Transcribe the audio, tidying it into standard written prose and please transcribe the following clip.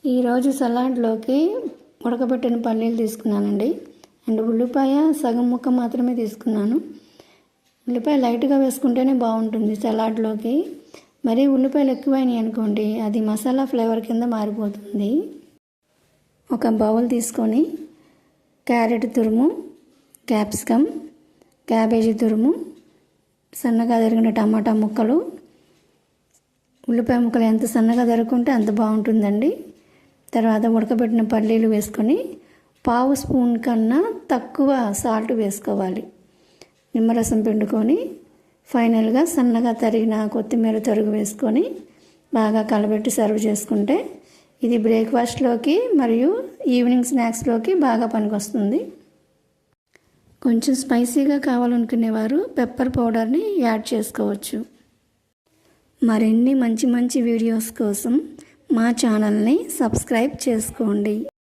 ఈరోజు సలాడ్లోకి ఉడకబెట్టిన పల్లీలు తీసుకున్నానండి. అండ్ ఉల్లిపాయ సగం ముక్క మాత్రమే తీసుకున్నాను. ఉల్లిపాయ లైట్గా వేసుకుంటేనే బాగుంటుంది సలాడ్లోకి. మరీ ఉల్లిపాయలు ఎక్కువైనాయి అనుకోండి, అది మసాలా ఫ్లేవర్ కింద మారిపోతుంది. ఒక బౌల్ తీసుకొని క్యారెట్ తురుము, క్యాప్సికమ్, క్యాబేజీ తురుము, సన్నగా తరిగిన టమాటా ముక్కలు, ఉల్లిపాయ ముక్కలు ఎంత సన్నగా తరుక్కుంటే అంత బాగుంటుందండి. తర్వాత ఉడకబెట్టిన పల్లీలు వేసుకొని పావు స్పూన్ కన్నా తక్కువ సాల్ట్ వేసుకోవాలి. నిమ్మరసం పిండుకొని ఫైనల్గా సన్నగా తరిగిన కొత్తిమీర తరుగు వేసుకొని బాగా కలబెట్టి సర్వ్ చేసుకుంటే ఇది బ్రేక్ఫాస్ట్లోకి మరియు ఈవినింగ్ స్నాక్స్లోకి బాగా పనికొస్తుంది. కొంచెం స్పైసీగా కావాలనుకునేవారు పెప్పర్ పౌడర్ని యాడ్ చేసుకోవచ్చు. మరిన్ని మంచి వీడియోస్ కోసం మా ఛానల్ని సబ్స్క్రైబ్ చేసుకోండి.